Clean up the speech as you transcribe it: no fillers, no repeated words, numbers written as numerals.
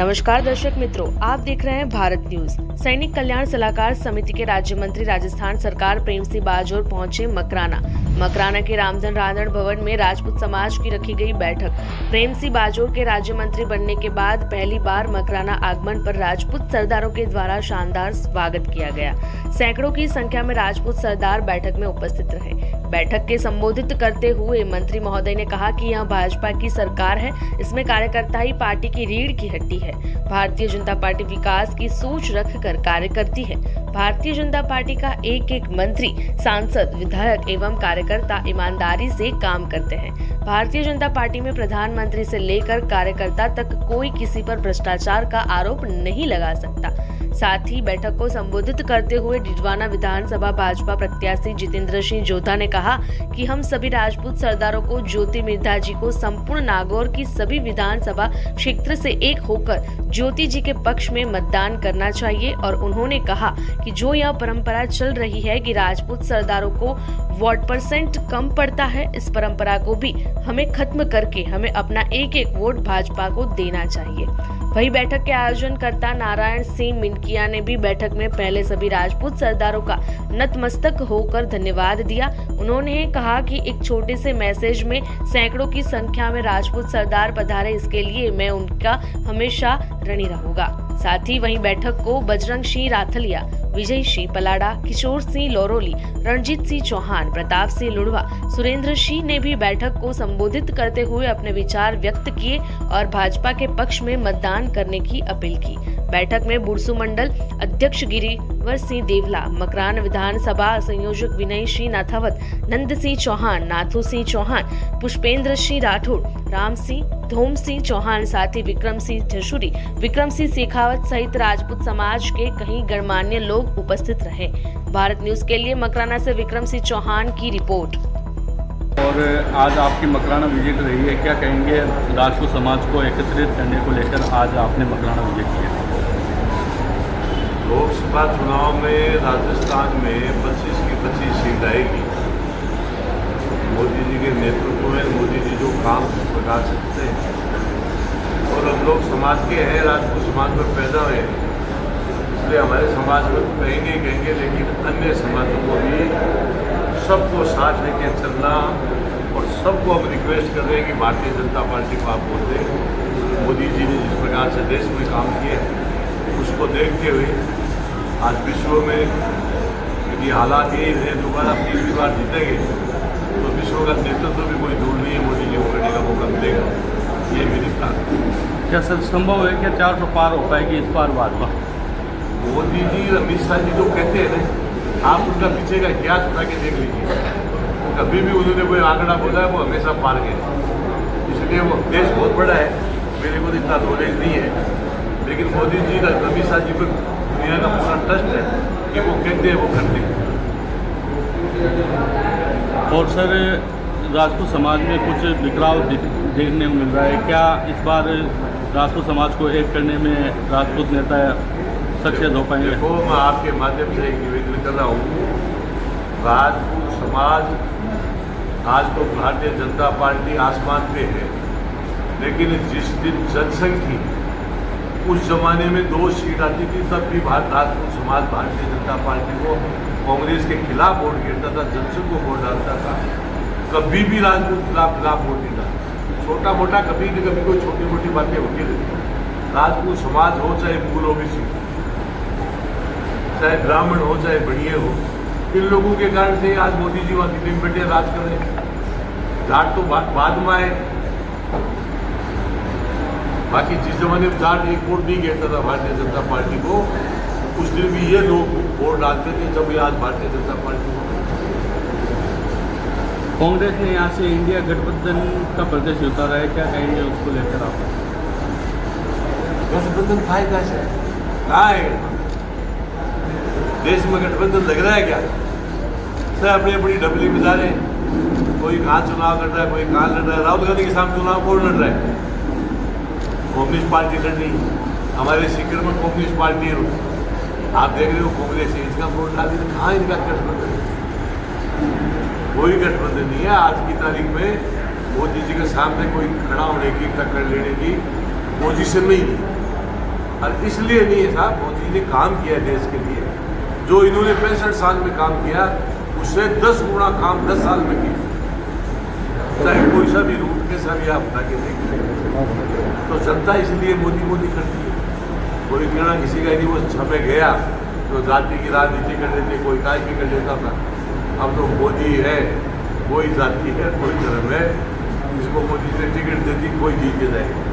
नमस्कार दर्शक मित्रों, आप देख रहे हैं भारत न्यूज। सैनिक कल्याण सलाहकार समिति के राज्य मंत्री राजस्थान सरकार प्रेम सिंह बाजोर पहुंचे मकराना के रामधन रांधण भवन में राजपूत समाज की रखी गई बैठक। प्रेम सिंह बाजोर के राज्य मंत्री बनने के बाद पहली बार मकराना आगमन पर राजपूत सरदारों के द्वारा शानदार स्वागत किया गया। सैकड़ों की संख्या में राजपूत सरदार बैठक में उपस्थित रहे। बैठक के संबोधित करते हुए मंत्री महोदय ने कहा कि यह भाजपा की सरकार है, इसमें कार्यकर्ता ही पार्टी की रीढ़ की हड्डी है। भारतीय जनता पार्टी विकास की सोच रखकर कार्य करती है। भारतीय जनता पार्टी का एक एक मंत्री, सांसद, विधायक एवं कार्यकर्ता ईमानदारी से काम करते हैं। भारतीय जनता पार्टी में प्रधानमंत्री से लेकर कार्यकर्ता तक कोई किसी पर भ्रष्टाचार का आरोप नहीं लगा सकता। साथ ही बैठक को संबोधित करते हुए डिडवाना विधानसभा भाजपा प्रत्याशी जितेंद्र सिंह जोधा ने कहा कि हम सभी राजपूत सरदारों को ज्योति मिर्धा जी को संपूर्ण नागौर की सभी विधानसभा क्षेत्र से एक होकर ज्योति जी के पक्ष में मतदान करना चाहिए। और उन्होंने कहा कि जो यह परंपरा चल रही है कि राजपूत सरदारों को वोट परसेंट कम पड़ता है, इस परंपरा को भी हमें खत्म करके हमें अपना एक एक वोट भाजपा को देना चाहिए। वही बैठक के आयोजनकर्ता नारायण सिंह मिनकिया ने भी बैठक में पहले सभी राजपूत सरदारों का नतमस्तक होकर धन्यवाद दिया। उन्होंने कहा कि एक छोटे से मैसेज में सैकड़ों की संख्या में राजपूत सरदार पधारे, इसके लिए मैं उनका हमेशा ऋणी रहूंगा। साथ ही वहीं बैठक को बजरंग सिंह राथलिया, विजय सिंह पलाड़ा, किशोर सिंह लोरोली, रणजीत सिंह चौहान, प्रताप सिंह लुड़वा, सुरेंद्र सिंह ने भी बैठक को संबोधित करते हुए अपने विचार व्यक्त किए और भाजपा के पक्ष में मतदान करने की अपील की। बैठक में बुरसू मंडल अध्यक्ष गिरिवर सिंह देवला, मकरान विधानसभा संयोजक विनय सिंह नाथावत, नंद सिंह चौहान, नाथू सिंह चौहान, पुष्पेंद्र सिंह राठौड़, राम सिंह, धोम सिंह चौहान, साथ ही विक्रम सिंह झशुरी, विक्रम सिंह शेखावत सहित राजपूत समाज के कई गणमान्य लोग उपस्थित रहे। भारत न्यूज के लिए मकराना से विक्रम सिंह चौहान की रिपोर्ट। और आज आपकी मकराना विजिट रही है, क्या कहेंगे राजपूत समाज को एकत्रित करने को लेकर आज आपने मकराना विजिट किया? लोकसभा चुनाव में राजस्थान में 25 की 25 सीट आएगी। मोदी जी के नेतृत्व में मोदी जी जो काम बता सकते हैं, और हम लोग समाज के हैं, राजपूत समाज में पैदा हुए, इसलिए हमारे समाज में तो कहेंगे, लेकिन अन्य समाजों को भी सबको साथ लेके चलना, और सबको हम रिक्वेस्ट कर रहे हैं कि भारतीय जनता पार्टी को आप वोट दें। मोदी जी ने जिस प्रकार से देश में काम किए उसको देखते हुए आज विश्व में यदि हालात ये है, दोबारा तीसरी बार जीतेंगे तो विश्व का नेतृत्व भी कोई दूर नहीं है, मोदी जी को करने का मौका मिलेगा। ये मेरी प्लान। क्या सर संभव है क्या 400 पार हो पाएगी इस बार भाजपा? मोदी जी, अमित शाह जी जो कहते हैं ना, आप उनका पीछे का इतिहास उठा के देख लीजिए, कभी भी उन्होंने कोई आंकड़ा बोला है वो हमेशा पार गए। इसलिए वो देश बहुत बड़ा है, मेरे को इतना नॉलेज नहीं है, लेकिन मोदी जी का, अमित शाह जी पर दुनिया का पूरा ट्रस्ट है कि वो कहते हैं वो करते हैं। और सर राजपूत समाज में कुछ बिखराव देखने को मिल रहा है, क्या इस बार राजपूत समाज को एक करने में राजपूत नेता सक्सेस हो पाएंगे? देखो, मैं आपके माध्यम से एक निवेदन कर रहा हूँ, राजपूत समाज आज तो भारतीय जनता पार्टी आसमान पे है, लेकिन जिस दिन जनसंघ थी उस जमाने में 2 सीट आती थी, तब भी राजपूत समाज भारतीय जनता पार्टी को, कांग्रेस के खिलाफ वोट गिरता था, जनसंघ को वोट डालता था। कभी भी राजपूत खिलाफ वोट नहीं डालता। छोटा मोटा कभी न कभी कोई छोटी मोटी बातें होती रहती। राजपूत समाज हो, चाहे मूल ओबीसी, चाहे ब्राह्मण हो, चाहे बढ़िया हो, इन लोगों के कारण से आज मोदी जी वहाँ दिल्ली में बैठे राज कर रहे हैं। जाट तो बाद में आए, बाकी जिस जमाने में जाट एक वोट नहीं गिरता था भारतीय जनता पार्टी को, उस दिन भी ये लोग वोट डालते थे, जब ये आज भारतीय जनता पार्टी को। कांग्रेस ने यहाँ से इंडिया गठबंधन का प्रदेश उतारा है, क्या कहेंगे उसको लेकर आप? गठबंधन खाएगा से कहाँ है? देश में गठबंधन लग रहा है क्या? सब अपनी अपनी डबली में जा रहे हैं, कोई कहाँ चुनाव लड़ रहा है, कोई कहाँ लड़ रहा है। राहुल गांधी के सामने चुनाव कौन लड़ रहा है? कम्युनिस्ट पार्टी लड़ रही है। हमारे सीकर में कम्युनिस्ट पार्टी है, आप देख रहे हो कांग्रेस है, इसका वोट डाल दिया। कहाँ इनका गठबंधन? कोई गठबंधन नहीं है। आज की तारीख में मोदी जी के सामने कोई खड़ा होने की, टक्कर लेने की पोजीशन नहीं है। और इसलिए नहीं है साहब, मोदी जी ने काम किया है देश के लिए, जो इन्होंने 65 साल में काम किया उससे 10 गुना काम 10 साल में किया। चाहे कोई सा भी रूट कैसा भी आप बता के देखिए, तो जनता इसलिए मोदी मोदी करती है। कोई कहना किसी का नहीं, वो छपे गया तो जाति की राजनीति कर लेते, कोई काय की कर लेता था। अब तो मोदी है, कोई जाति है, कोई धर्म है, जिसको मोदी ने टिकट दे दी कोई जीत के जाएगा।